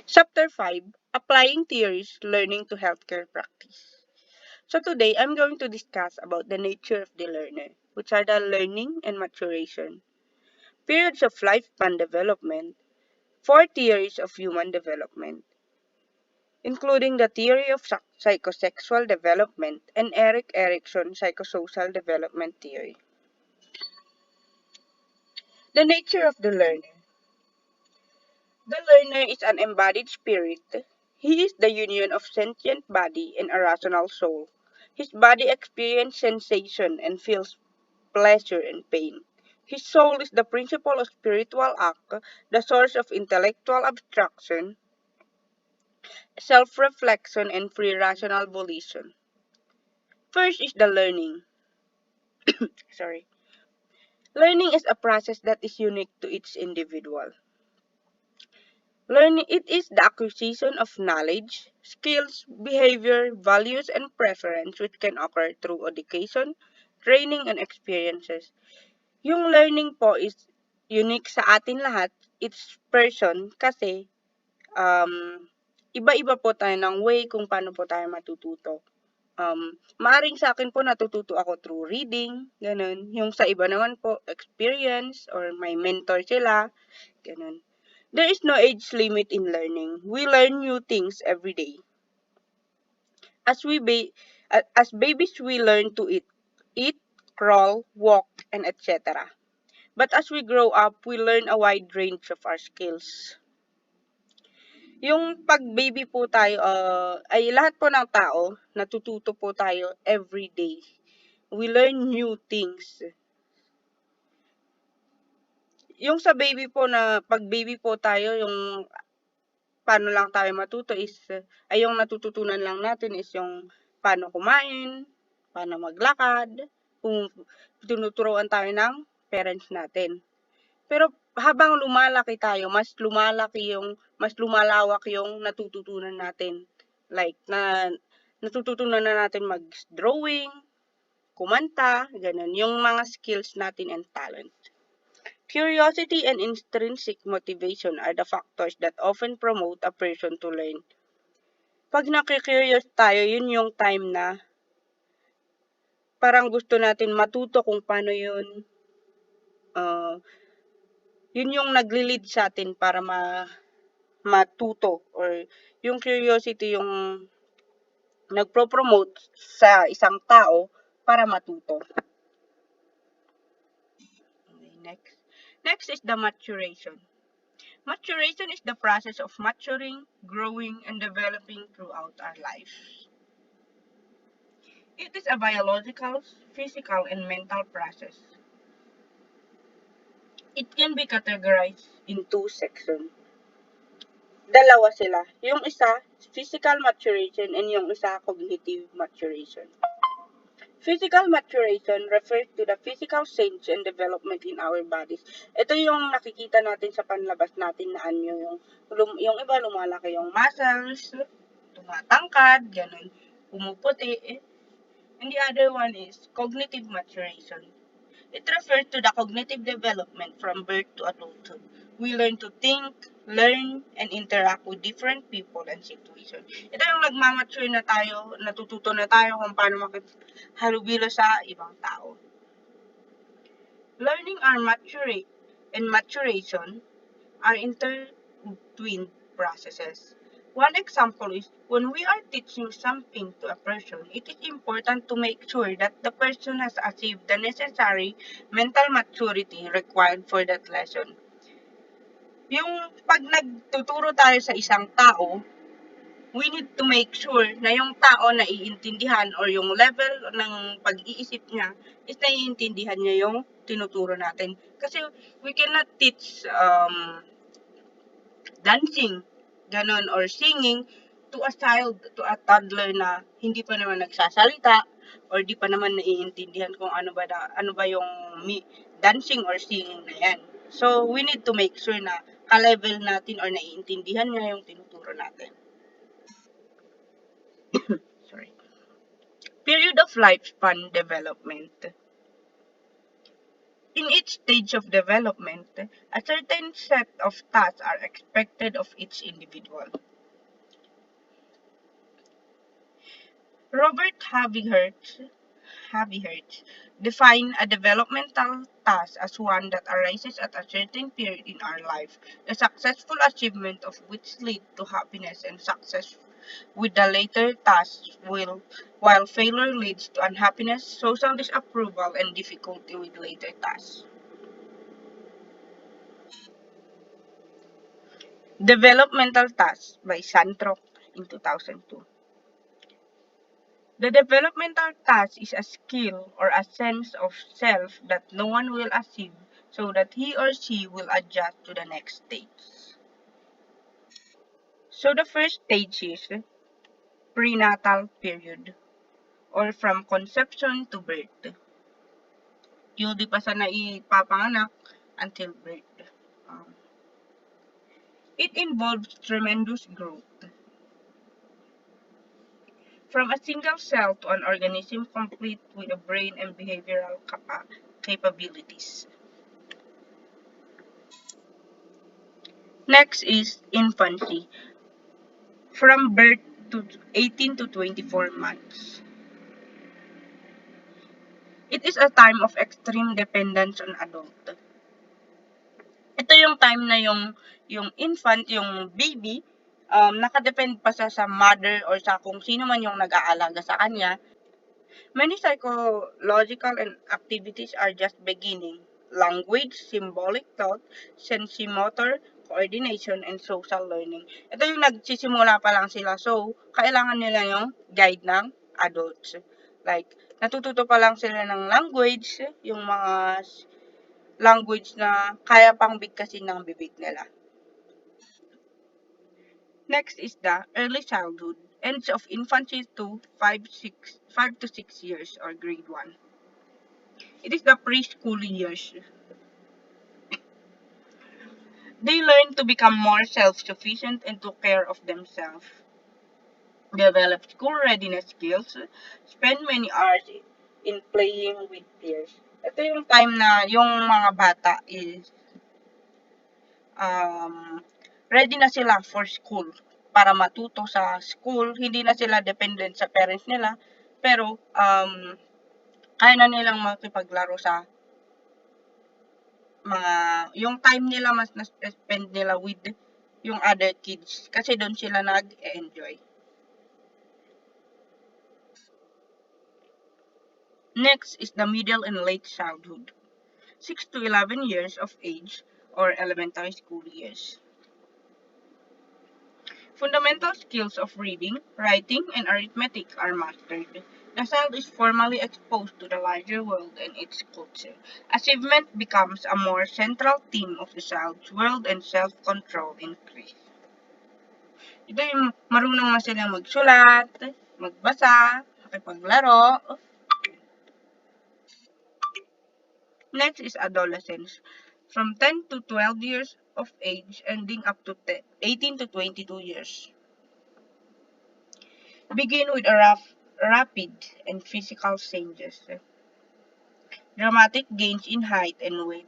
Chapter 5, Applying Theories Learning to Healthcare Practice. So today I'm going to discuss about the nature of the learner, which are the learning and maturation, periods of lifespan development, four theories of human development, including the theory of psychosexual development and Erik Erikson psychosocial development theory. The nature of the learner. The learner is an embodied spirit. He is the union of sentient body and a rational soul. His body experiences sensation and feels pleasure and pain. His soul is the principle of spiritual act, the source of intellectual abstraction, self-reflection, and free rational volition. First is the learning. Sorry. Learning is a process that is unique to each individual. Learning it is the acquisition of knowledge, skills, behavior, values, and preference which can occur through education, training, and experiences. Yung learning po is unique sa atin lahat, each person, kasi iba-iba po tayo ng way kung paano po tayo matututo. Maaring sa akin po natututo ako through reading, ganun. Yung sa iba naman po, experience, or may mentor sila, ganun. There is no age limit in learning. We learn new things every day. As babies, we learn to eat, crawl, walk, and etc. But as we grow up, we learn a wide range of our skills. Yung pag baby po tayo, ay lahat po ng tao, natututo po tayo every day. We learn new things. Yung sa baby po na, pag baby po tayo, yung paano lang tayo matuto is, ay yung natututunan lang natin is yung paano kumain, paano maglakad, kung tinuturuan tayo ng parents natin. Pero habang lumalaki tayo, mas lumalawak yung natututunan natin. Like, natututunan na natin mag-drawing, kumanta, ganun. Yung mga skills natin and talent. Curiosity and intrinsic motivation are the factors that often promote a person to learn. Pag nakikurious tayo, yun yung time na parang gusto natin matuto kung paano yun. Yun yung nagli-lead sa atin para matuto, or yung curiosity yung nagpro-promote sa isang tao para matuto. Okay, next is the maturation. Maturation is the process of maturing, growing, and developing throughout our life. It is a biological, physical, and mental process. It can be categorized in two sections. Dalawa sila. Yung isa, physical maturation, and yung isa, cognitive maturation. Physical maturation refers to the physical change and development in our bodies. Ito yung nakikita natin sa panlabas natin na anyo, yung iba lumalaki yung muscles, tumatangkad, ganun, pumuputi. And the other one is cognitive maturation. It refers to the cognitive development from birth to adulthood. We learn to think, learn, and interact with different people and situations. Ito yung nagmamature na tayo, natututo na tayo kung paano makipaghalubilo sa ibang tao. Learning and maturation are intertwined processes. One example is when we are teaching something to a person, it is important to make sure that the person has achieved the necessary mental maturity required for that lesson. Yung pag nagtuturo tayo sa isang tao, we need to make sure na yung tao na iintindihan or yung level ng pag-iisip niya is naiintindihan niya yung tinuturo natin. Kasi we cannot teach dancing, ganon, or singing to a child, to a toddler na hindi pa naman nagsasalita or di pa naman naiintindihan kung ano ba yung dancing or singing na yan. So, we need to make sure na ka-level natin or naiintindihan niya yung tinuturo natin. Sorry. Period of lifespan development. In each stage of development, a certain set of tasks are expected of each individual. Robert Havihertz defined a developmental task as one that arises at a certain period in our life, the successful achievement of which lead to happiness and success with the later tasks while failure leads to unhappiness, social disapproval, and difficulty with later tasks. Developmental Tasks by Santrok in 2002. The developmental task is a skill or a sense of self that no one will achieve so that he or she will adjust to the next stage. So the first stage is prenatal period or from conception to birth. Yung di pa sa naipapanganak until birth. Um, it involves tremendous growth. From a single cell to an organism complete with a brain and behavioral capabilities. Next is infancy, from birth to 18 to 24 months. It is a time of extreme dependence on adult. Ito yung time na yung infant, yung baby, nakadepend pa sa mother or sa kung sino man yung nag-aalaga sa kanya. Many psychological and activities are just beginning. Language, symbolic thought, sensomotor, coordination, and social learning. Ito yung nagsisimula pa lang sila. So, kailangan nila yung guide ng adults. Like, natututo pa lang sila ng language, yung mga language na kaya pang bigkasin ng bibig nila. Next is the early childhood, ends of infancy to 5 to 6 years or grade 1. It is the preschool years. They learn to become more self-sufficient and to care of themselves. Develop school readiness skills. Spend many hours in playing with peers. Ito yung time na yung mga bata is ready na sila for school para matuto sa school. Hindi na sila dependent sa parents nila. Pero, kaya na nilang makipaglaro sa yung time nila mas na-spend nila with yung other kids kasi doon sila nag-enjoy. Next is the middle and late childhood, 6 to 11 years of age or elementary school years. Fundamental skills of reading, writing, and arithmetic are mastered. The child is formally exposed to the larger world and its culture. Achievement becomes a more central theme of the child's world and self-control increase. Ito yung marunong na sila magsulat, magbasa, makipaglaro. Next is adolescence, from 10 to 12 years of age, ending up to 18 to 22 years. Begin with a rapid and physical changes. Dramatic gains in height and weight.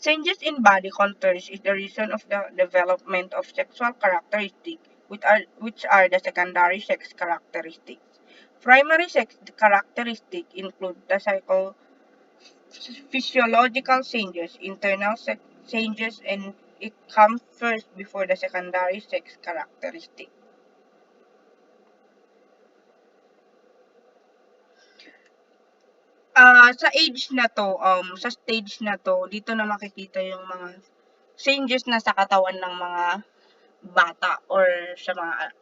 Changes in body contours is the reason of the development of sexual characteristics, which are the secondary sex characteristics. Primary sex characteristics include the physiological changes, internal sex changes, and it comes first before the secondary sex characteristics. Sa age na to, sa stage na to, dito na makikita yung mga changes na sa katawan ng mga bata or sa mga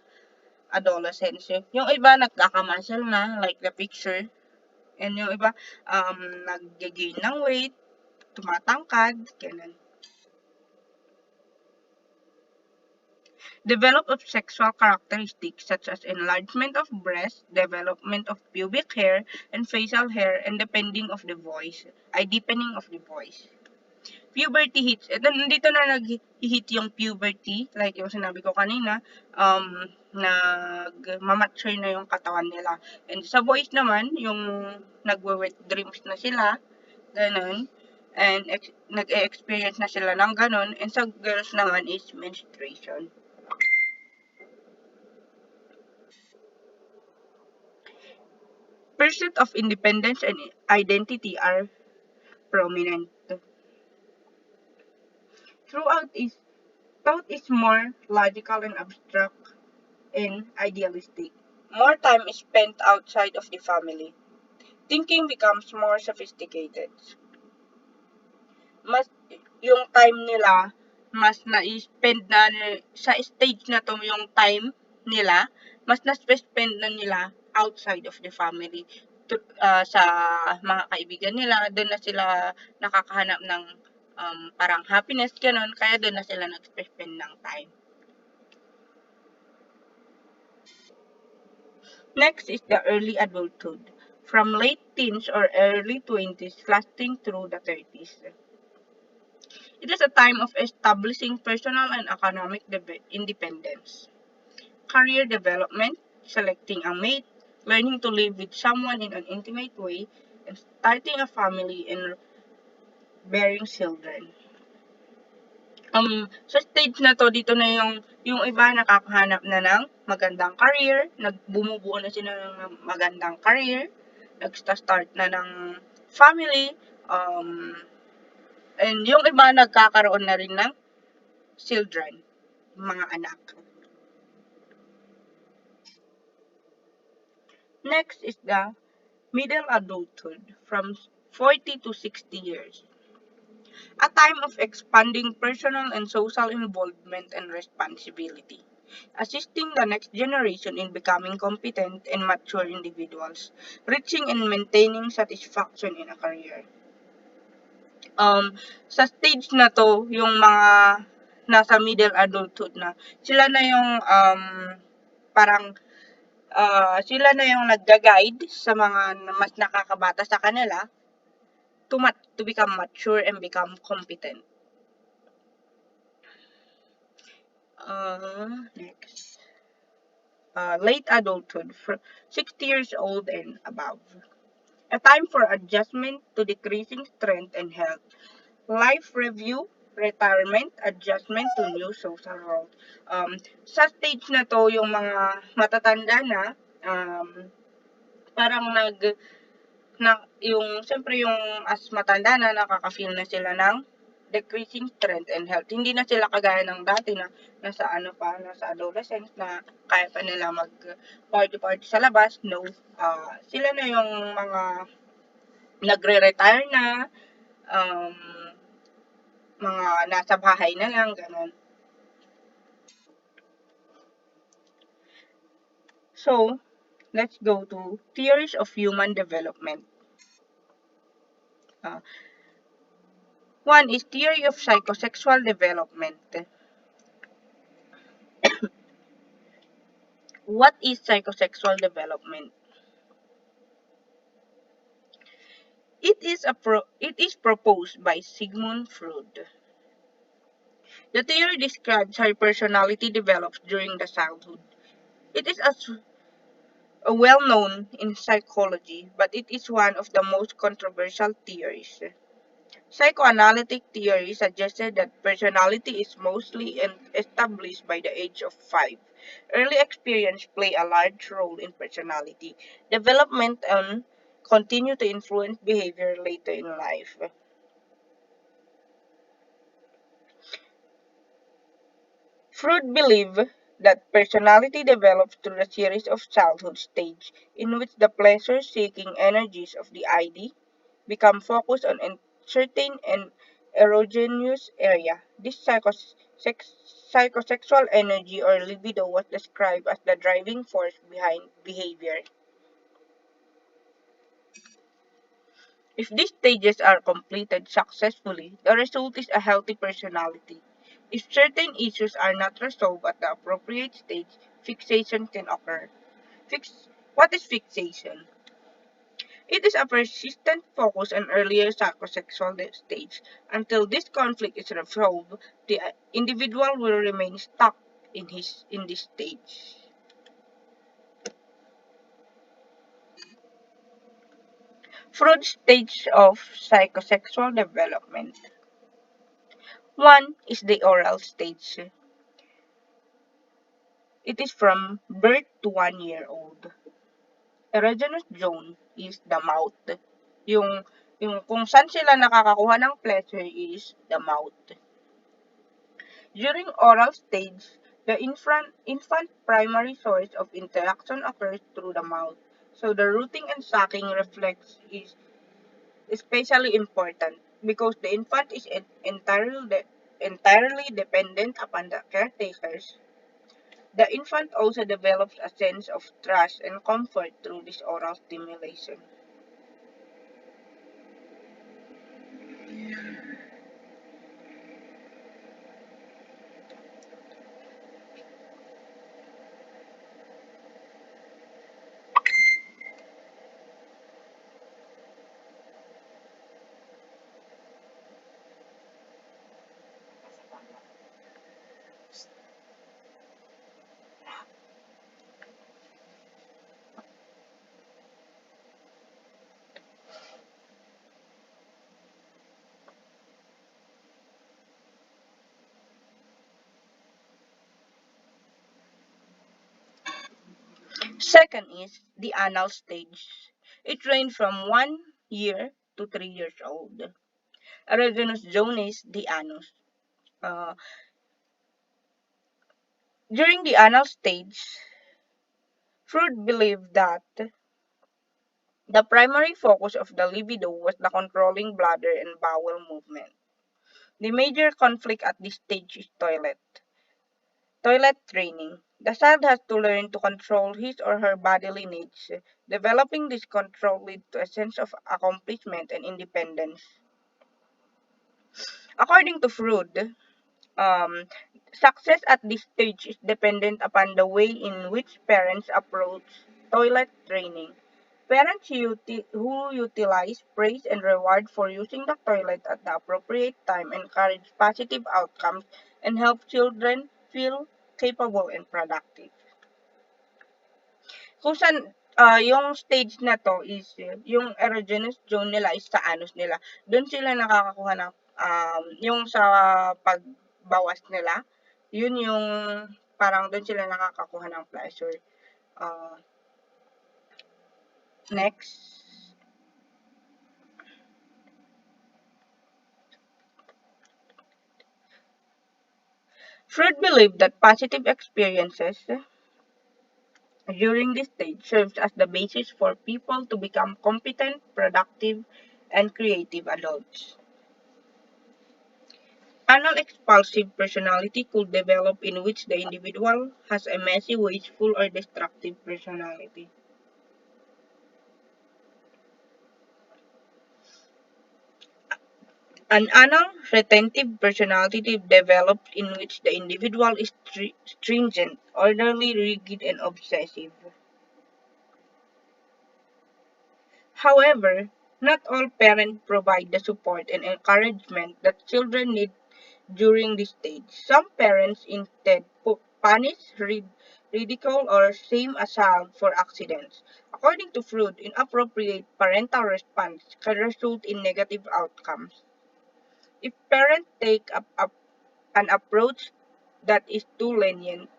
adolescents. Yung iba nagkakamuscle na, like the picture. And yung iba, nag-gain ng weight, tumatangkad, ganun. Develop of sexual characteristics such as enlargement of breast, development of pubic hair and facial hair, and depending of the voice, ay deepening of the voice. Puberty hits. Dito na nag-hit yung puberty, like yung sinabi ko kanina, nag-mature na yung katawan nila. And sa voice naman, yung nagwe-wet dreams na sila, Ganon. And nag-experience na sila ng ganon. And sa girls naman is menstruation. Pursuit of independence and identity are prominent. Throughout is Thought is more logical and abstract and idealistic. More time is spent outside of the family. Thinking becomes more sophisticated. Mas yung time nila, mas na-spend na sa stage na to yung time nila, mas na-spend na nila outside of the family. Sa mga kaibigan nila, doon na sila nakakahanap ng parang happiness, ganun, kaya doon na sila nag-spend ng time. Next is the early adulthood, from late teens or early 20s lasting through the 30s. It is a time of establishing personal and economic independence, career development, selecting a mate, learning to live with someone in an intimate way, and starting a family and bearing children. Sa stage na to, dito na yung iba nakakahanap na ng magandang career, bumubuo na sila ng magandang career, nag-start na ng family, and yung iba nagkakaroon na rin ng children, mga anak. Next is the middle adulthood, from 40 to 60 years. A time of expanding personal and social involvement and responsibility, assisting the next generation in becoming competent and mature individuals, reaching and maintaining satisfaction in a career. Sa stage na to, yung mga nasa middle adulthood na, sila na yung parang sila na yung nagga-guide sa mga mas nakakabata sa kanila to become mature and become competent. Next. Late adulthood, 60 years old and above. A time for adjustment to decreasing strength and health. Life review, retirement, adjustment to new social roles. Sa stage na to, yung mga matatanda na, parang siyempre yung as matanda na, nakaka-feel na sila ng decreasing strength and health. Hindi na sila kagaya ng dati na nasa adolescence na kaya pa nila mag party sa labas. No, sila na yung mga nagre-retire na, mga nasa bahay na lang, ganun. So, let's go to theories of human development. One is theory of psychosexual development. What is psychosexual development? It is proposed by Sigmund Freud. The theory describes how personality develops during the childhood. It is well known in psychology, but it is one of the most controversial theories. Psychoanalytic theory suggested that personality is mostly established by the age of 5. Early experience play a large role in personality development and continue to influence behavior later in life. Freud believed that personality develops through a series of childhood stages in which the pleasure-seeking energies of the ID become focused on a certain and erogenous area. This psychosexual energy or libido was described as the driving force behind behavior. If these stages are completed successfully, the result is a healthy personality. If certain issues are not resolved at the appropriate stage, fixation can occur. What is fixation? It is a persistent focus on earlier psychosexual stage. Until this conflict is resolved, the individual will remain stuck in this stage. Freud's stage of psychosexual development. One is the oral stage. It is from birth to 1 year old. Erogenous zone is the mouth. Yung, yung kung saan sila nakakakuha ng pleasure is the mouth. During oral stage, the infant primary source of interaction occurs through the mouth. So the rooting and sucking reflex is especially important because the infant is entirely dependent upon the caretakers. The infant also develops a sense of trust and comfort through this oral stimulation. Second is the anal stage. It ranges from 1 year to 3 years old. Erogenous zone is the anus. Uh, During the anal stage, Freud believed that the primary focus of the libido was the controlling bladder and bowel movement. The major conflict at this stage is toilet training. The child has to learn to control his or her bodily needs. Developing this control leads to a sense of accomplishment and independence. According to Freud, um, success at this stage is dependent upon the way in which parents approach toilet training. Parents who utilize praise and reward for using the toilet at the appropriate time encourage positive outcomes and help children feel capable and productive. Kung saan, yung stage na to is yung erogenous zone nila is sa anus nila. Doon sila nakakakuha ng yung sa pagbawas nila, yun yung parang doon sila nakakakuha ng pleasure. Uh, Next. Freud believed that positive experiences during this stage serves as the basis for people to become competent, productive, and creative adults. Anal expulsive personality could develop in which the individual has a messy, wasteful, or destructive personality. An anal retentive personality develops in which the individual is stringent, orderly, rigid, and obsessive. However, not all parents provide the support and encouragement that children need during this stage. Some parents instead punish, ridicule, or shame a child for accidents. According to Freud, inappropriate parental response can result in negative outcomes. If parents take an approach that is too lenient,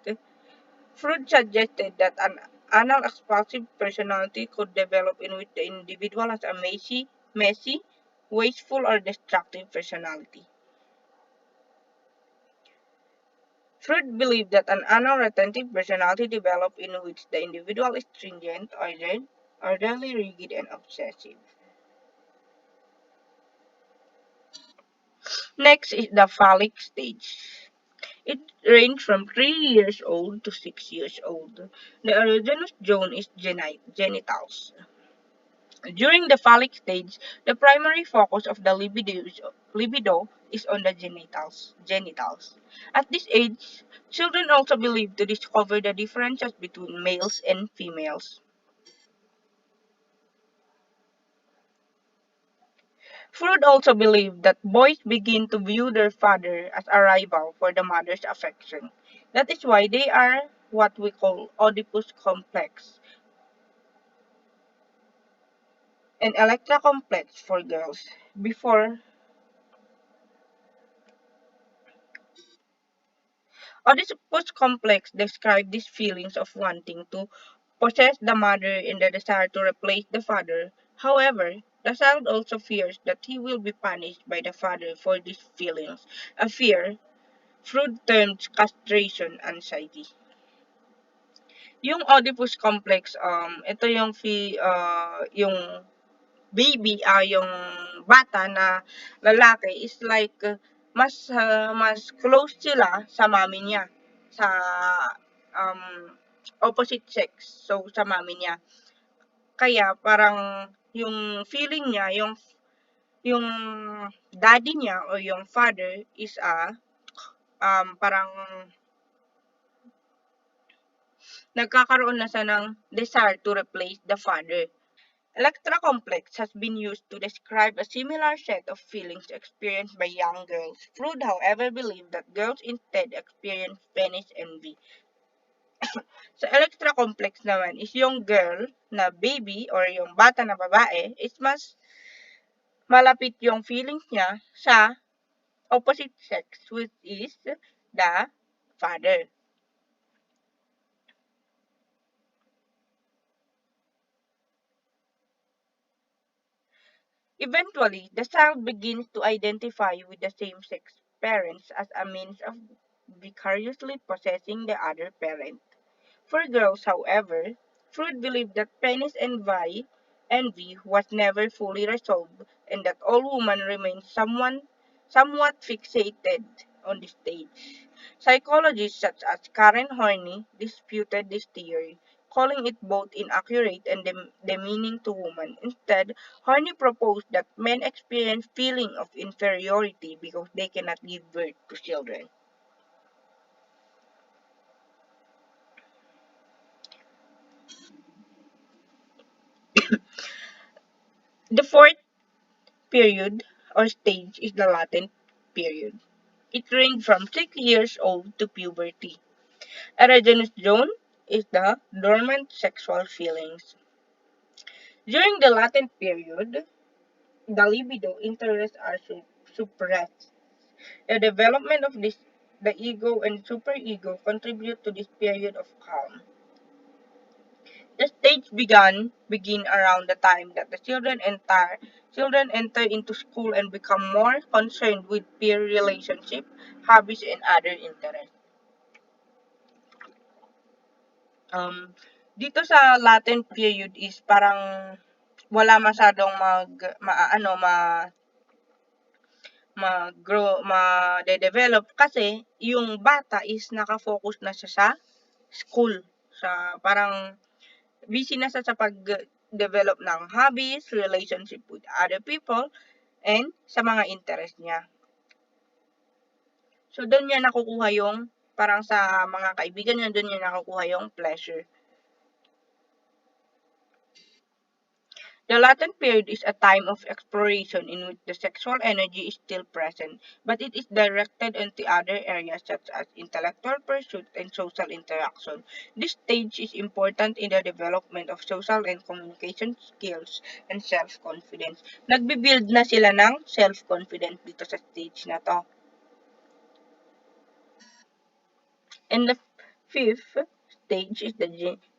Freud suggested that an anal expulsive personality could develop in which the individual has a messy, wasteful, or destructive personality. Freud believed that an anal retentive personality developed in which the individual is stringent, orderly, rigid, and obsessive. Next is the phallic stage. It ranges from 3 years old to 6 years old. The erogenous zone is genitals. During the phallic stage, the primary focus of the libido is on the genitals. At this age, children also believe to discover the differences between males and females. Freud also believed that boys begin to view their father as a rival for the mother's affection. That is why they are what we call Oedipus complex. and Electra complex for girls. Before, Oedipus complex described these feelings of wanting to possess the mother and the desire to replace the father. However, the child also fears that he will be punished by the father for these feelings, a fear Freud termed castration anxiety. Yung Oedipus complex, ito yung yung baby, yung bata na lalaki is like mas close sila sa mami niya, sa um, opposite sex, so sa mami niya. Kaya parang yung feeling niya, yung daddy niya o yung father is parang nagkakaroon na siya ng desire to replace the father. Electra complex has been used to describe a similar set of feelings experienced by young girls. Freud, however, believed that girls instead experience penis envy. Sa Electra complex naman is yung girl na baby or yung bata na babae is mas malapit yung feelings niya sa opposite sex, which is the father. Eventually, the child begins to identify with the same-sex parents as a means of vicariously possessing the other parent. For girls, however, Freud believed that penis envy was never fully resolved and that all women remain somewhat fixated on the stage. Psychologists such as Karen Horney disputed this theory, calling it both inaccurate and demeaning to women. Instead, Horney proposed that men experience feeling of inferiority because they cannot give birth to children. The fourth period or stage is the latent period. It ranged from 6 years old to puberty. Erogenous zone is the dormant sexual feelings. During the latent period, the libido interests are suppressed. The development of the ego and superego contribute to this period of calm. The stage begin around the time that the children enter into school and become more concerned with peer relationship, hobbies, and other interests. Um, Dito sa latent period is parang wala masyadong maano mag-grow, ma-develop kasi yung bata is nakafocus na siya sa school. Sa parang busy na siya sa pag-develop ng hobbies, relationship with other people, and sa mga interest niya. So, doon niya nakukuha yung, parang sa mga kaibigan niya, doon niya nakukuha yung pleasure. The latent period is a time of exploration in which the sexual energy is still present, but it is directed into other areas such as intellectual pursuit and social interaction. This stage is important in the development of social and communication skills and self-confidence. Nagbi-build na sila ng self-confidence dito sa stage na to. And the fifth stage is the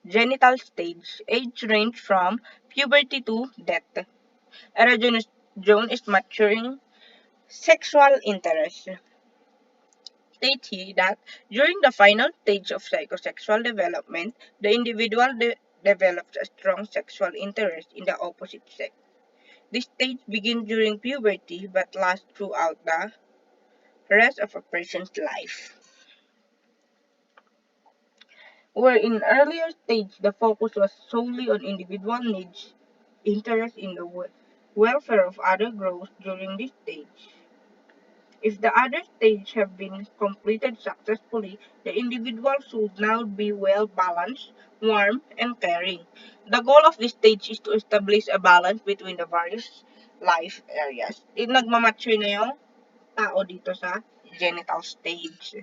genital stage. Age range from puberty to death. Erogenous zone is maturing sexual interest. State here that during the final stage of psychosexual development, the individual develops a strong sexual interest in the opposite sex. This stage begins during puberty but lasts throughout the rest of a person's life. Where in earlier stage the focus was solely on individual needs, interest in the welfare of other grows during this stage. If the other stage have been completed successfully, the individual should now be well balanced, warm, and caring. The goal of this stage is to establish a balance between the various life areas. Nagmamature na yung tao dito sa genital stage.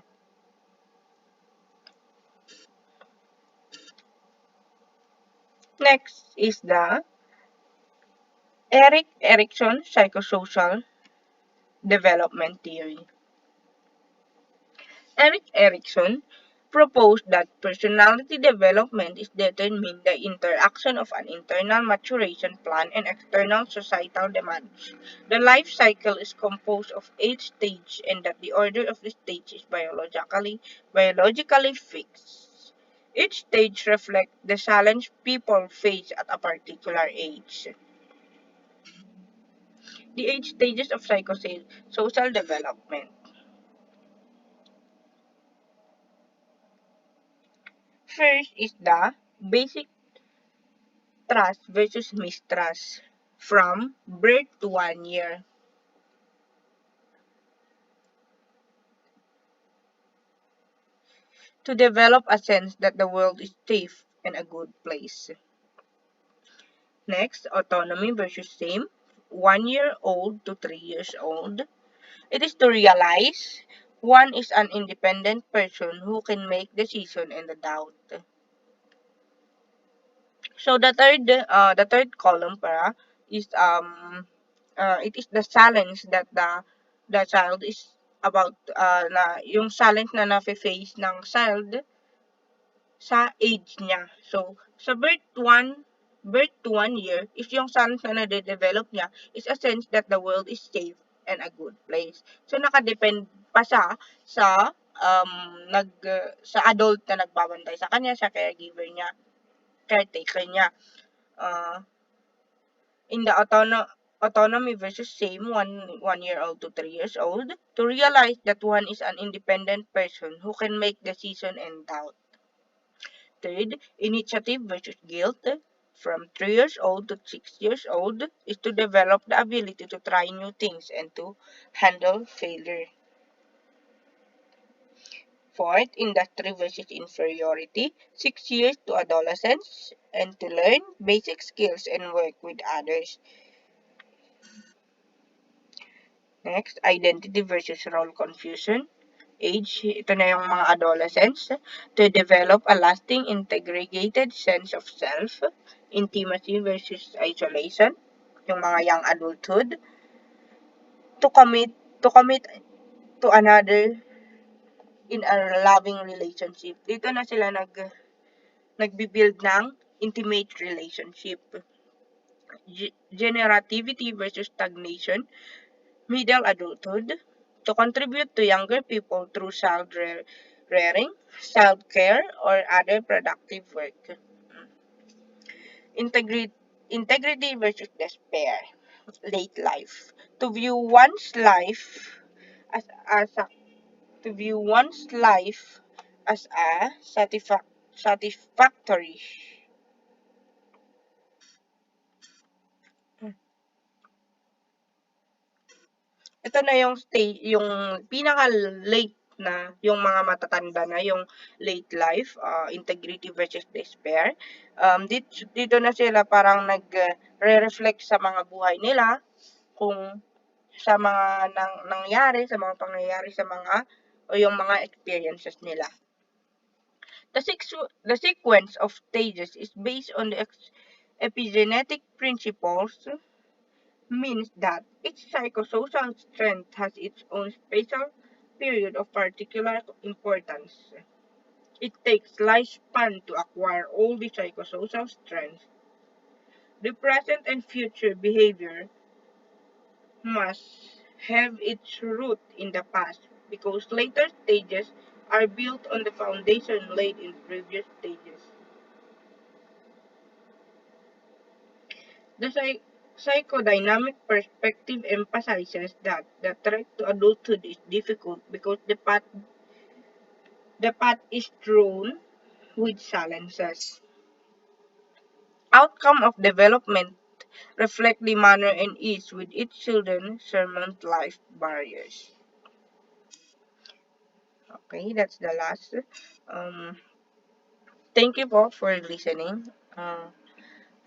Next is the Erik Erikson Psychosocial Development Theory. Erik Erikson proposed that personality development is determined by the interaction of an internal maturation plan and external societal demands. The life cycle is composed of 8 stages and that the order of the stage is biologically fixed. Each stage reflects the challenge people face at a particular age. The 8 stages of psychosocial development. First is the basic trust versus mistrust from birth to 1 year. To develop a sense that the world is safe and a good place. Next, autonomy versus same, 1 year old to 3 years old. It is to realize one is an independent person who can make decision and the doubt. So the third column para is it is the challenge that the child is about na yung challenge na nafe-face ng child sa age niya. So sa birth to 1 year is yung challenge na nade-develop niya is a sense that the world is safe and a good place. So nakadepend pa siya sa sa adult na nagbabantay sa kanya, sa caregiver niya, caretaker niya. In the autonomy versus same, 1 year old to 3 years old, to realize that one is an independent person who can make decision and doubt. Third, initiative versus guilt, from 3 years old to 6 years old, is to develop the ability to try new things and to handle failure. Fourth, industry versus inferiority, 6 years to adolescence, and to learn basic skills and work with others. Next, identity versus role confusion. Age, ito na yung mga adolescents, to develop a lasting integrated sense of self. Intimacy versus isolation, yung mga young adulthood. To commit to another in a loving relationship. Dito na sila nagbi-build ng intimate relationship. Generativity versus stagnation. Middle adulthood, to contribute to younger people through child rearing, child care, or other productive work. Integrity versus despair. Late life. To view one's life as a to view one's life as a satisfactory. Ito na yung yung pinaka-late na, yung mga matatanda na, yung late life, integrity versus despair. Dito na sila parang nagre-reflect sa mga buhay nila, kung sa mga nangyari, sa mga pangyayari, sa mga, o yung mga experiences nila. The sequence of stages is based on the epigenetic principles, means that each psychosocial strength has its own special period of particular importance. It takes lifespan to acquire all the psychosocial strengths. The present and future behavior must have its root in the past because later stages are built on the foundation laid in previous stages. The psychodynamic perspective emphasizes that the trek to adulthood is difficult because the path is strewn with challenges. Outcome of development reflect the manner and ease with each children surmount life barriers. Okay, that's the last. Um, Thank you po for listening.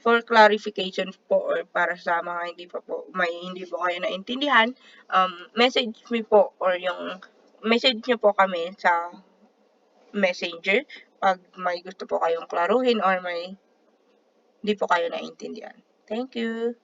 For clarification po or para sa mga hindi po kayo naintindihan, message me po or yung message niyo po kami sa Messenger pag may gusto po kayong klaruhin or may hindi po kayo naintindihan. Thank you.